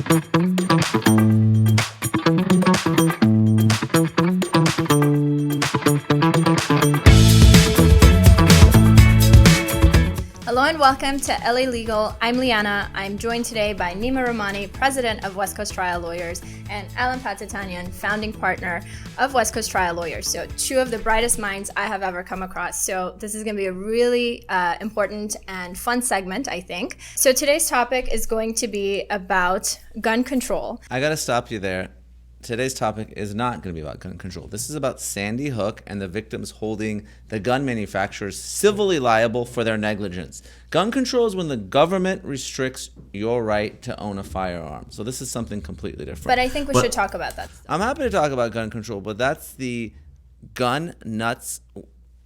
Hello and welcome to LA Legal. I'm Liana. I'm joined today by Nima Rahmani, president of West Coast Trial Lawyers, and Alan Patatanyan, founding partner of West Coast Trial Lawyers. So two of the brightest minds I have ever come across. So this is going to be a really important and fun segment, I think. So today's topic is going to be about gun control. I got to stop you there. Today's topic is not going to be about gun control. This is about Sandy Hook and the victims holding the gun manufacturers civilly liable for their negligence. Gun control is when the government restricts your right to own a firearm. So this is something completely different. But I think we should talk about that still. I'm happy to talk about gun control, but that's the gun nuts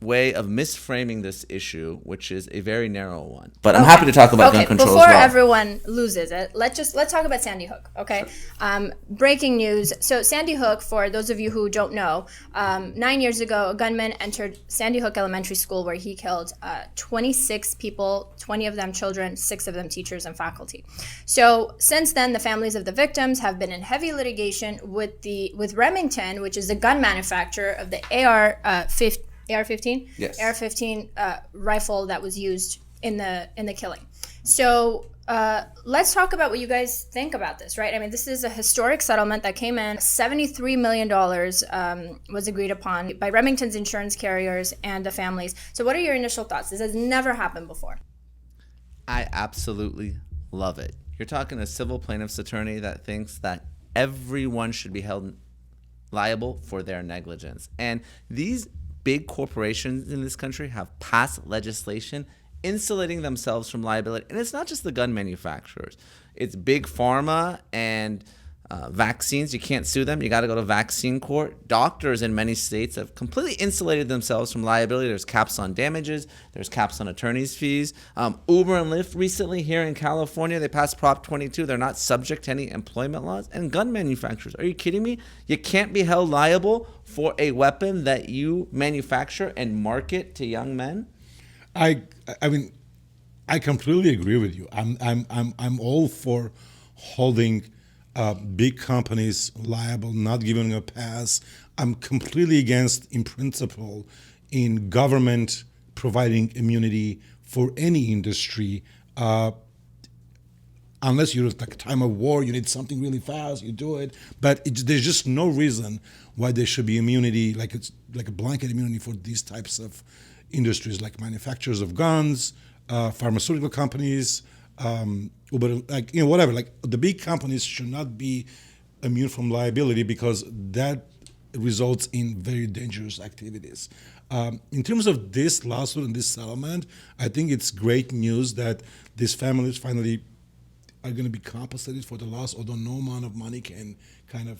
way of misframing this issue, which is a very narrow one. But I'm happy to talk about gun control as well. Before everyone loses it, let's talk about Sandy Hook, okay? Sure. Breaking news. So Sandy Hook, for those of you who don't know, 9 years ago, a gunman entered Sandy Hook Elementary School where he killed 26 people, 20 of them children, 6 of them teachers and faculty. So since then, the families of the victims have been in heavy litigation with Remington, which is the gun manufacturer of the AR-15? Yes. AR-15 rifle that was used in the killing. So let's talk about what you guys think about this, right? I mean, this is a historic settlement that came in. $73 million was agreed upon by Remington's insurance carriers and the families. So what are your initial thoughts? This has never happened before. I absolutely love it. You're talking a civil plaintiff's attorney that thinks that everyone should be held liable for their negligence. And these big corporations in this country have passed legislation insulating themselves from liability. And it's not just the gun manufacturers. It's big pharma and vaccines. You can't sue them. You got to go to vaccine court. Doctors in many states have completely insulated themselves from liability. There's caps on damages. There's caps on attorney's fees. Uber and Lyft recently here in California, they passed Prop 22. They're not subject to any employment laws. And gun manufacturers, are you kidding me? You can't be held liable for a weapon that you manufacture and market to young men? I mean, I completely agree with you. I'm all for holding big companies liable, not giving them a pass. I'm completely against, in principle, in government providing immunity for any industry. Unless you're like a time of war, you need something really fast, you do it. But there's just no reason why there should be immunity, like it's like a blanket immunity for these types of industries, like manufacturers of guns, pharmaceutical companies, Uber, whatever. Like the big companies should not be immune from liability because that results in very dangerous activities. In terms of this lawsuit and this settlement, I think it's great news that these families finally are going to be compensated for the loss, although no amount of money can kind of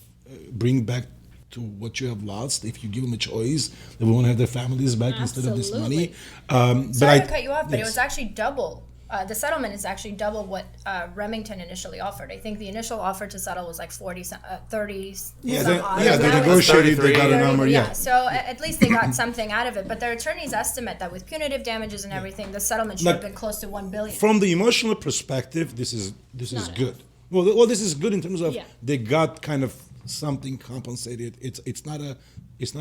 bring back to what you have lost. If you give them a choice, they want to have their families back instead of this money. Sorry to cut you off, but it was actually double. The settlement is actually double what Remington initially offered. I think the initial offer to settle was like 30 they negotiated, they got a number, So at least they got something out of it. But their attorneys estimate that with punitive damages and everything, the settlement should have been close to $1 billion. From the emotional perspective, this is good. Well, this is good in terms of they got kind of something compensated. It's not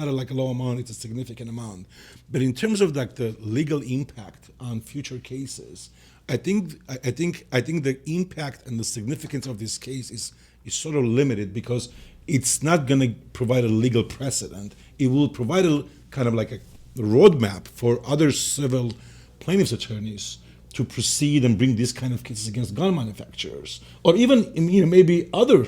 like a low amount, it's a significant amount. But in terms of like the legal impact on future cases, I think the impact and the significance of this case is sort of limited because it's not going to provide a legal precedent. It will provide a kind of like a roadmap for other civil plaintiffs' attorneys to proceed and bring these kind of cases against gun manufacturers, or even maybe other.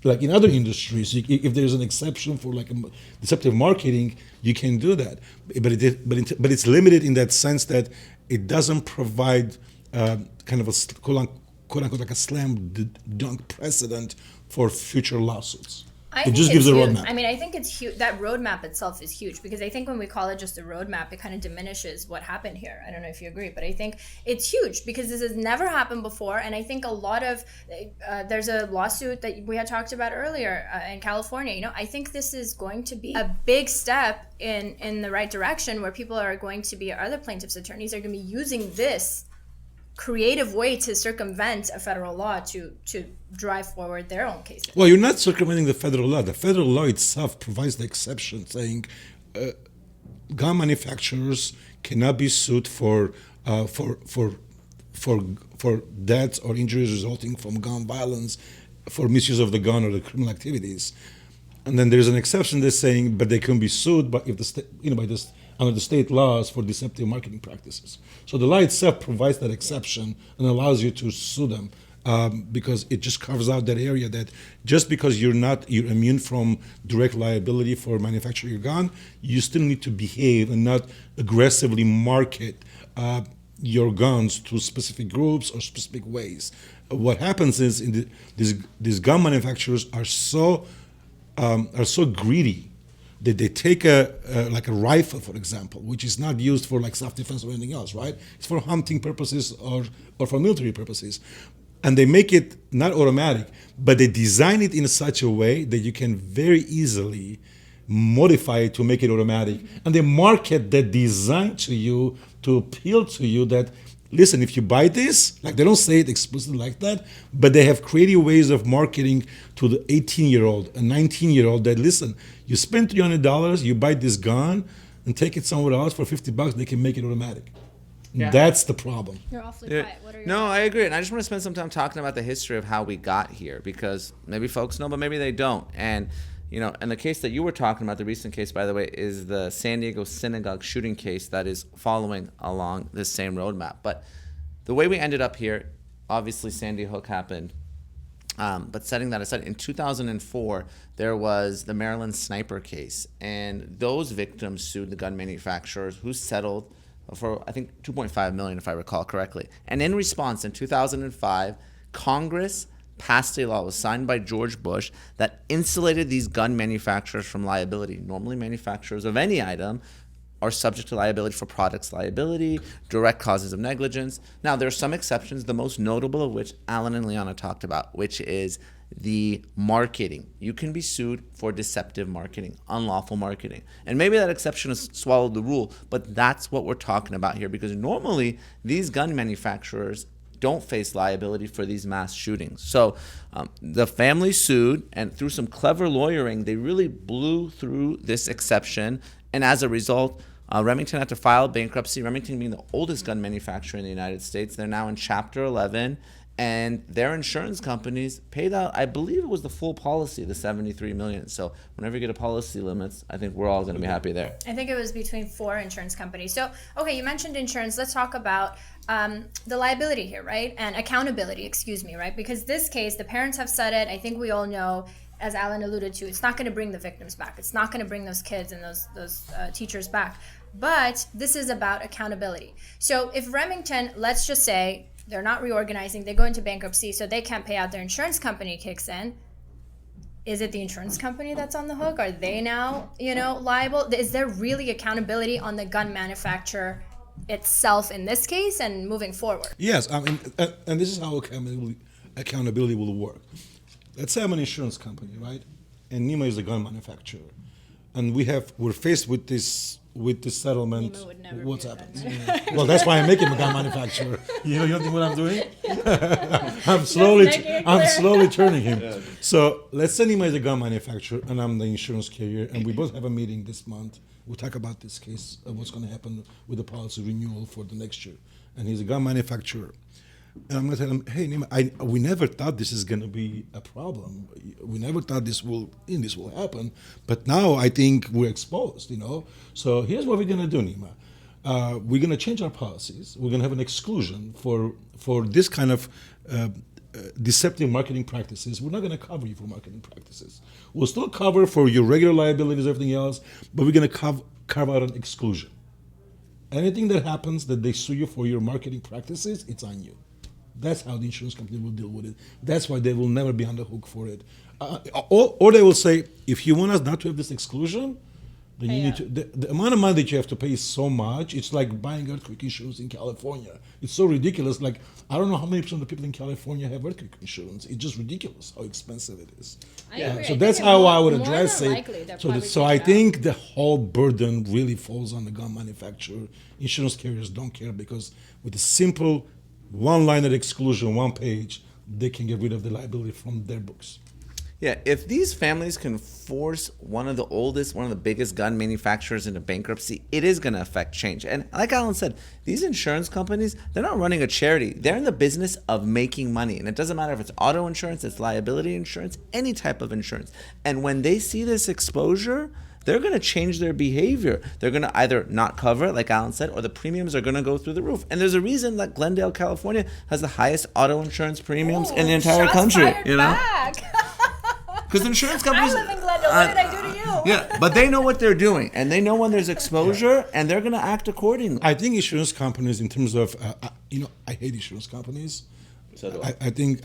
Like in other industries, if there's an exception for like deceptive marketing, you can do that. But it's limited in that sense that it doesn't provide kind of a quote unquote like a slam dunk precedent for future lawsuits. It just gives a roadmap. I mean, I think it's huge. That roadmap itself is huge because I think when we call it just a roadmap, it kind of diminishes what happened here. I don't know if you agree, but I think it's huge because this has never happened before. And I think a lot of, there's a lawsuit that we had talked about earlier in California. I think this is going to be a big step in the right direction where people are going to be, other plaintiffs' attorneys are going to be using this creative way to circumvent a federal law to drive forward their own cases. Well, you're not circumventing the federal law. The federal law itself provides the exception, saying gun manufacturers cannot be sued for deaths or injuries resulting from gun violence, for misuse of the gun or the criminal activities. And then there's an exception that's saying, but they can be sued, but if the under the state laws for deceptive marketing practices. So the law itself provides that exception and allows you to sue them. Because it just carves out that area that just because you're immune from direct liability for manufacturing a gun, you still need to behave and not aggressively market your guns to specific groups or specific ways. What happens is these gun manufacturers are so greedy that they take like a rifle, for example, which is not used for like self-defense or anything else, right? It's for hunting purposes or for military purposes. And they make it not automatic, but they design it in such a way that you can very easily modify it to make it automatic. And they market that design to you to appeal to you that, listen, if you buy this, like they don't say it explicitly like that, but they have creative ways of marketing to the 18-year-old, a 19-year-old that, listen, you spend $300, you buy this gun and take it somewhere else for $50, they can make it automatic. Yeah. That's the problem. You're awfully quiet. What are your No, I agree. And I just want to spend some time talking about the history of how we got here, because maybe folks know, but maybe they don't. And, and the case that you were talking about, the recent case, by the way, is the San Diego synagogue shooting case that is following along this same roadmap. But the way we ended up here, obviously Sandy Hook happened. But setting that aside, in 2004, there was the Maryland sniper case. And those victims sued the gun manufacturers who settled for, I think, $2.5 million, if I recall correctly. And in response, in 2005, Congress passed a law, was signed by George Bush, that insulated these gun manufacturers from liability. Normally, manufacturers of any item are subject to liability for products liability, direct causes of negligence. Now, there are some exceptions, the most notable of which Alan and Liana talked about, which is the marketing. You can be sued for deceptive marketing, unlawful marketing. And maybe that exception has swallowed the rule, but that's what we're talking about here, because normally these gun manufacturers don't face liability for these mass shootings. So the family sued, and through some clever lawyering, they really blew through this exception. And as a result, Remington had to file bankruptcy. Remington being the oldest gun manufacturer in the United States. They're now in Chapter 11. And their insurance companies paid out, I believe it was the full policy, the $73 million. So whenever you get a policy limits, I think we're all going to be happy there. I think it was between 4 insurance companies. So, okay, you mentioned insurance. Let's talk about the liability here, right? And accountability, right? Because this case, the parents have said it. I think we all know, as Alan alluded to, it's not going to bring the victims back. It's not going to bring those kids and those teachers back. But this is about accountability. So if Remington, let's just say, they're not reorganizing, they go into bankruptcy, so they can't pay out, their insurance company kicks in. Is it the insurance company that's on the hook? Are they now, liable? Is there really accountability on the gun manufacturer itself in this case and moving forward? Yes, I mean, and this is how accountability will work. Let's say I'm an insurance company, right? And Nima is a gun manufacturer, and we're faced with this settlement. Nima would never What's be a happened? Well, that's why I'm making a gun manufacturer. You don't think what I'm doing? I'm slowly turning him. Yeah. So let's say Nima is a gun manufacturer, and I'm the insurance carrier, and we both have a meeting this month. We'll talk about this case, what's going to happen with the policy renewal for the next year. And he's a gun manufacturer. And I'm going to tell him, hey, Nima, we never thought this is going to be a problem. We never thought this will happen. But now I think we're exposed, So here's what we're going to do, Nima. We're going to change our policies. We're going to have an exclusion for this kind of deceptive marketing practices. We're not going to cover you for marketing practices. We'll still cover for your regular liabilities, everything else, but we're going to carve out an exclusion. Anything that happens that they sue you for your marketing practices, it's on you. That's how the insurance company will deal with it. That's why they will never be on the hook for it. Or they will say, if you want us not to have this exclusion, then you need to. The amount of money that you have to pay is so much. It's like buying earthquake insurance in California. It's so ridiculous. Like, I don't know how many percent of the people in California have earthquake insurance. It's just ridiculous how expensive it is. So that's how I would address it. So I think the whole burden really falls on the gun manufacturer. Insurance carriers don't care because with a simple one line of exclusion, one page, they can get rid of the liability from their books. Yeah, if these families can force one of the biggest gun manufacturers into bankruptcy, it is going to affect change. And like Alan said, these insurance companies, they're not running a charity. They're in the business of making money. And it doesn't matter if it's auto insurance, it's liability insurance, any type of insurance. And when they see this exposure, they're going to change their behavior. They're going to either not cover it, like Alan said, or the premiums are going to go through the roof. And there's a reason that Glendale, California has the highest auto insurance premiums in the entire country. You know? Because insurance companies... I live in Glendale. What did I do to you? Yeah, but they know what they're doing, and they know when there's exposure, and they're going to act accordingly. I think insurance companies, in terms of, I hate insurance companies. So do I think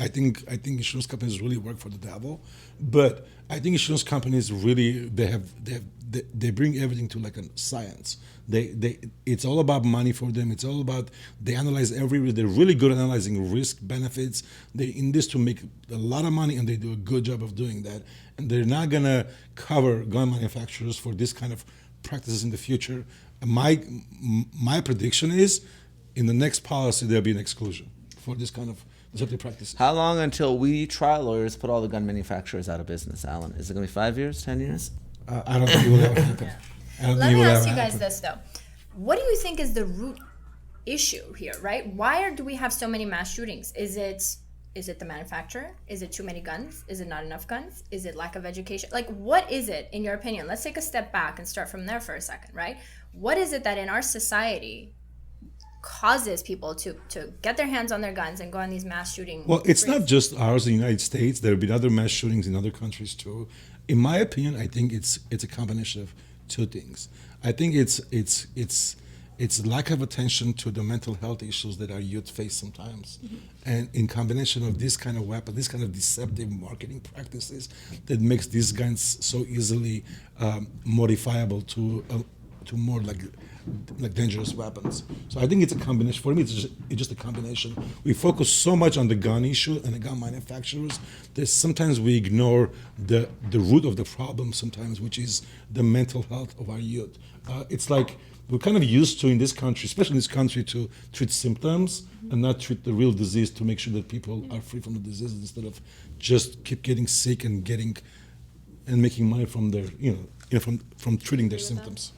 insurance companies really work for the devil, but I think insurance companies really they bring everything to like a science. It's all about money for them. It's all about they analyze they're really good at analyzing risk benefits. They're in this to make a lot of money, and they do a good job of doing that. And they're not gonna cover gun manufacturers for this kind of practices in the future. My prediction is, in the next policy there'll be an exclusion for this kind of deceptive practices. How long until we trial lawyers put all the gun manufacturers out of business, Alan? Is it going to be 5 years, 10 years? I don't think it will ever happen. Let me ask you guys this, though. What do you think is the root issue here, right? Why do we have so many mass shootings? Is it the manufacturer? Is it too many guns? Is it not enough guns? Is it lack of education? Like, what is it, in your opinion? Let's take a step back and start from there for a second, right? What is it that in our society causes people to get their hands on their guns and go on these mass shootings? Well, it's not just ours in the United States. There have been other mass shootings in other countries too. In my opinion, I think it's a combination of two things. I think it's lack of attention to the mental health issues that our youth face sometimes, and in combination of this kind of weapon, this kind of deceptive marketing practices that makes these guns so easily modifiable to more like dangerous weapons. So I think it's a combination. For me, it's just a combination. We focus so much on the gun issue and the gun manufacturers that sometimes we ignore the root of the problem sometimes, which is the mental health of our youth. It's like we're kind of used to, in this country, especially in this country, to treat symptoms and not treat the real disease, to make sure that people are free from the disease instead of just keep getting sick and making money from their from treating their symptoms.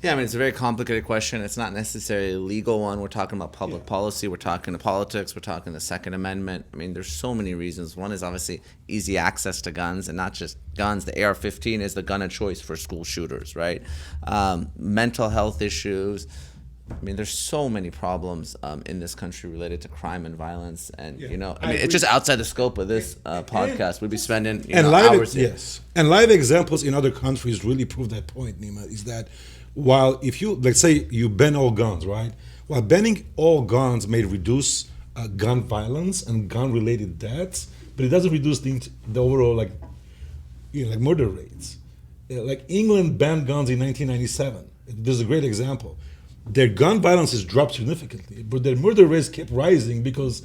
Yeah, I mean, it's a very complicated question. It's not necessarily a legal one. We're talking about public policy. We're talking to politics. We're talking the Second Amendment. I mean, there's so many reasons. One is obviously easy access to guns, and not just guns. The AR-15 is the gun of choice for school shooters, right? Mental health issues. I mean, there's so many problems in this country related to crime and violence. And, it's just outside the scope of this podcast. We'd be spending hours here. Yes. And live examples in other countries really prove that point, Nima, is that while if you, let's say you ban all guns, right? While banning all guns may reduce gun violence and gun-related deaths, but it doesn't reduce the overall like murder rates. Like England banned guns in 1997. This is a great example. Their gun violence has dropped significantly, but their murder rates kept rising because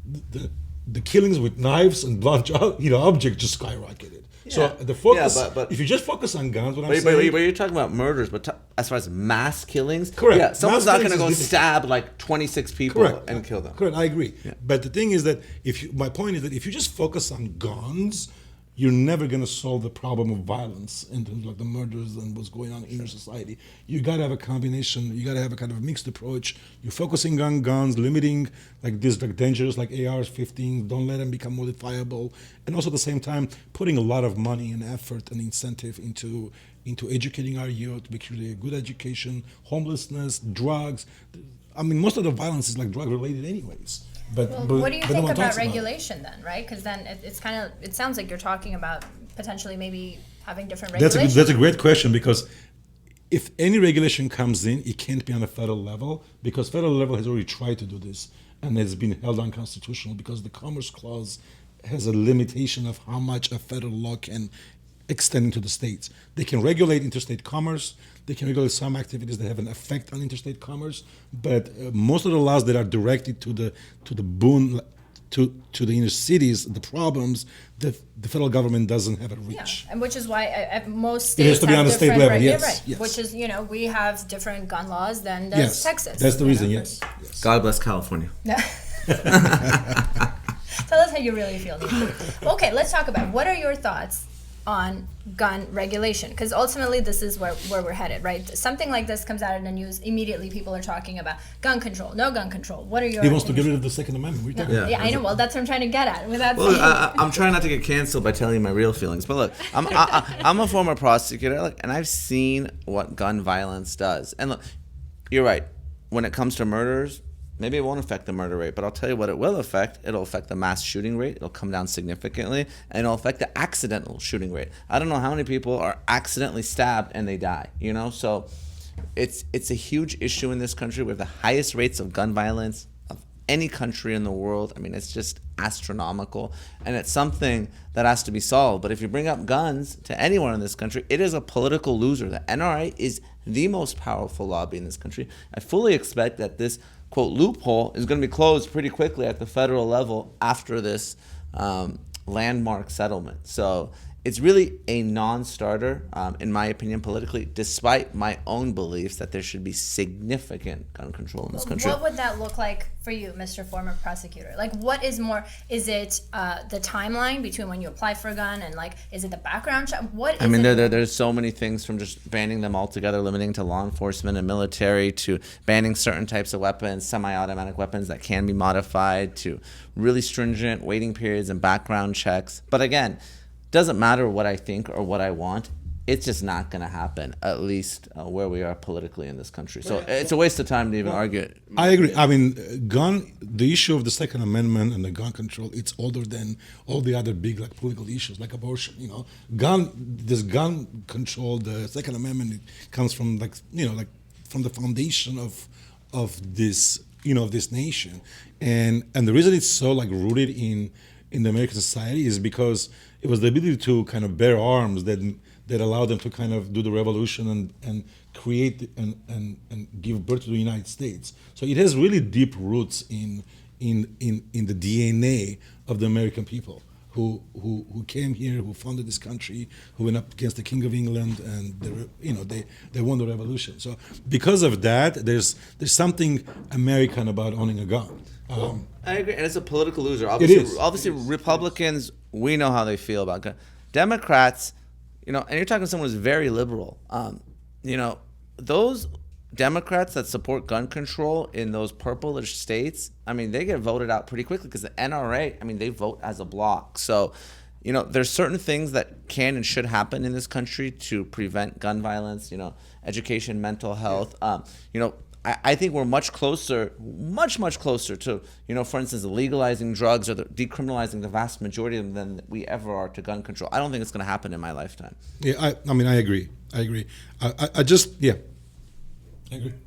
the killings with knives and blunt objects just skyrocketed. Yeah. So the focus, but if you just focus on guns, but you're talking about murders, but as far as mass killings, correct. Yeah, someone's not going to go stab like 26 people and kill them. Correct, I agree. Yeah. But the thing is that my point is that if you just focus on guns, you're never going to solve the problem of violence in terms of like the murders and what's going on in your society. You got to have a combination. You got to have a kind of mixed approach. You're focusing on guns, limiting like these like dangerous like AR-15. Don't let them become modifiable, and also at the same time putting a lot of money and effort and incentive into educating our youth, make sure they have good education, homelessness, drugs. I mean, most of the violence is like drug related, anyways. But what do you think about regulation then, right? Because then it sounds like you're talking about potentially maybe having different regulations. That's a great question, because if any regulation comes in, it can't be on a federal level, because federal level has already tried to do this and has been held unconstitutional because the Commerce Clause has a limitation of how much a federal law can extend into the states. They can regulate interstate commerce. They can regulate some activities that have an effect on interstate commerce, but most of the laws that are directed to the boon to the inner cities, the problems, the federal government doesn't have a reach. Yeah, and which is why most states it has to be on the state level. Yes, right. Yes. Which is we have different gun laws than does Texas. That's the reason. Yes. God bless California. Tell us how you really feel. Okay, let's talk about what are your thoughts on gun regulation, because ultimately this is where we're headed, right? Something like this comes out in the news, immediately people are talking about gun control, no gun control. What are your He wants to get rid of the Second Amendment. What are you talking about? Yeah, I know. Well, that's what I'm trying to get at. Without I'm trying not to get canceled by telling you my real feelings, but look, I'm a former prosecutor, and I've seen what gun violence does. And look, you're right. When it comes to murders, maybe it won't affect the murder rate, but I'll tell you what it will affect. It'll affect the mass shooting rate. It'll come down significantly, and it'll affect the accidental shooting rate. I don't know how many people are accidentally stabbed and they die, So it's a huge issue in this country. We have the highest rates of gun violence of any country in the world. I mean, it's just astronomical, and it's something that has to be solved. But if you bring up guns to anyone in this country, it is a political loser. The NRA is the most powerful lobby in this country. I fully expect that this quote loophole is going to be closed pretty quickly at the federal level after this landmark settlement. So it's really a non-starter, in my opinion, politically, despite my own beliefs that there should be significant gun control in this country. What would that look like for you, Mr. Former Prosecutor? Like, what is more? Is it the timeline between when you apply for a gun and, is it the background check? What is there's so many things, from just banning them altogether, limiting to law enforcement and military, to banning certain types of weapons, semi-automatic weapons that can be modified, to really stringent waiting periods and background checks. But again, doesn't matter what I think or what I want. It's just not going to happen, at least where we are politically in this country. So it's a waste of time to even argue it. I agree. I mean, the issue of the Second Amendment and the gun control, it's older than all the other big political issues like abortion. This gun control, the Second Amendment, it comes from from the foundation of this this nation, and the reason it's so rooted in the American society is because it was the ability to kind of bear arms that allowed them to kind of do the revolution and create and give birth to the United States. So it has really deep roots in the DNA of the American people who came here, who founded this country, who went up against the King of England, and they won the revolution. So because of that, there's something American about owning a gun. I agree, and it's a political loser. Obviously, Republicans, we know how they feel about gun. Democrats, and you're talking to someone who's very liberal. Those Democrats that support gun control in those purplish states, they get voted out pretty quickly because the NRA, they vote as a bloc. So, there's certain things that can and should happen in this country to prevent gun violence, education, mental health. I think we're much closer to, for instance, legalizing drugs or decriminalizing the vast majority of them than we ever are to gun control. I don't think it's going to happen in my lifetime. Yeah, I agree. I agree. I agree.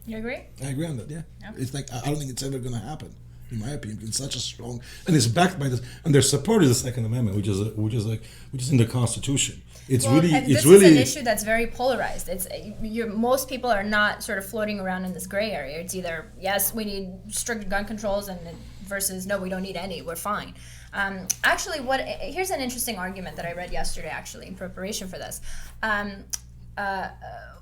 You agree? I agree on that, yeah. It's I don't think it's ever going to happen, in my opinion. It's such a strong, and it's backed by this, and their support is the Second Amendment, which is in the Constitution. This is an issue that's very polarized. Most people are not sort of floating around in this gray area. It's either yes, we need strict gun controls, versus no, we don't need any. We're fine. Here's an interesting argument that I read yesterday, actually, in preparation for this.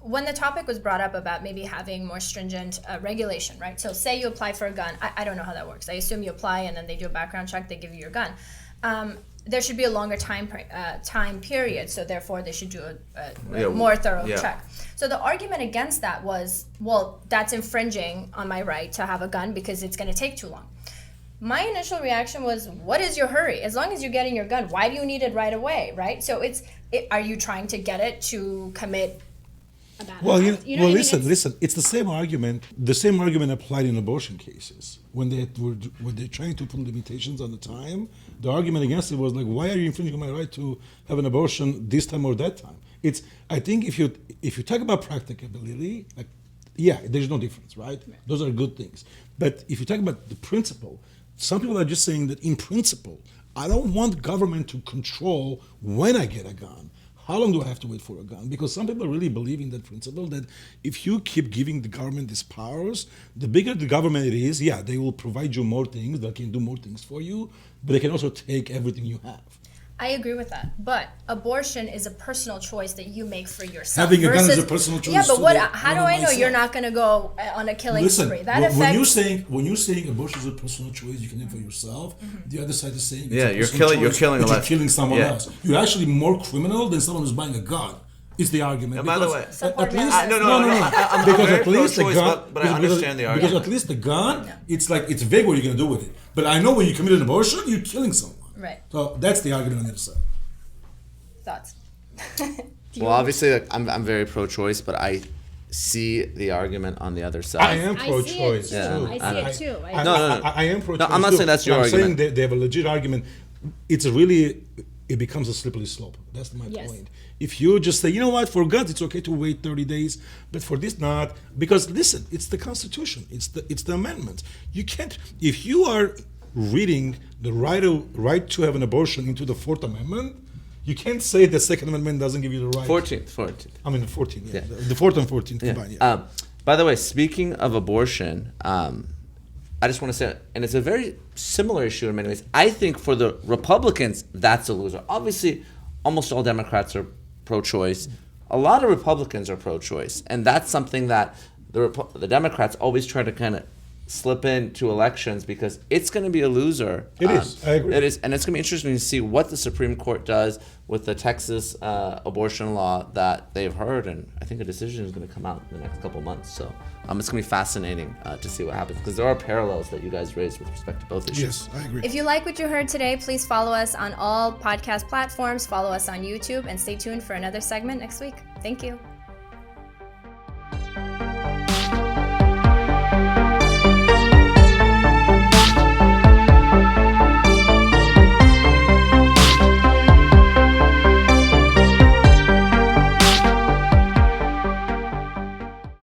When the topic was brought up about maybe having more stringent regulation, right? So say you apply for a gun. I don't know how that works. I assume you apply and then they do a background check. They give you your gun. There should be a longer time period, so therefore they should do a more thorough check. So the argument against that was, well, that's infringing on my right to have a gun because it's going to take too long. My initial reaction was, what is your hurry? As long as you're getting your gun, why do you need it right away, right? So are you trying to get it to commit a bad act? Listen. It's the same argument. The same argument applied in abortion cases when they're trying to put limitations on the time. The argument against it was why are you infringing on my right to have an abortion this time or that time? I think if you talk about practicability, there's no difference, right? Those are good things. But if you talk about the principle, some people are just saying that in principle, I don't want government to control when I get a gun. How long do I have to wait for a gun? Because some people really believe in that principle that if you keep giving the government these powers, the bigger the government it is, they will provide you more things, they can do more things for you, but they can also take everything you have. I agree with that, but abortion is a personal choice that you make for yourself. Having a gun is a personal choice. Yeah, but too, what? that How do I I know know you're myself. not going to go on a killing Listen, spree? That when you're saying abortion is a personal choice you can make for yourself, the other side is saying it's Yeah, a you're personal killing- you're choice killing a that you're lot. killing someone Yeah. else. You're actually more criminal than someone who's buying a gun. Is the argument? And by the Because way- at Support least me. No. I'm because very at least the pro-choice, gun, but I understand the because argument. at least the gun, it's like it's vague what you're gonna do with it. But I know when you commit an abortion, you're killing someone. Right. So that's the argument on the other side. Thoughts? Well, obviously, like, I'm very pro-choice, but I see the argument on the other side. I am I see it pro-choice. too. Yeah, I see it too. No. I am pro-choice. I'm not too. saying that's your I'm argument. saying they have a legit argument. It's really, it becomes a slippery slope. That's my Yes. point. If you just say, you know what, for guns it's okay to wait 30 days, but for this not, because listen, it's the Constitution, it's the amendment. You can't, if you are reading the right to have an abortion into the Fourth Amendment, you can't say the Second Amendment doesn't give you the right. 14th. I mean the 14th, yeah. Yeah. The Fourth and 14th combined, yeah. By the way, speaking of abortion, I just want to say, and it's a very similar issue in many ways. I think for the Republicans, that's a loser. Obviously, almost all Democrats are pro-choice. A lot of Republicans are pro-choice, and that's something that the Democrats always try to kind of slip into elections because it's going to be a loser. It is. I agree. It is, and it's going to be interesting to see what the Supreme Court does with the Texas abortion law that they've heard, and I think a decision is going to come out in the next couple months. So it's going to be fascinating to see what happens because there are parallels that you guys raised with respect to both issues. Yes, I agree. If you like what you heard today, please follow us on all podcast platforms, follow us on YouTube, and stay tuned for another segment next week. Thank you.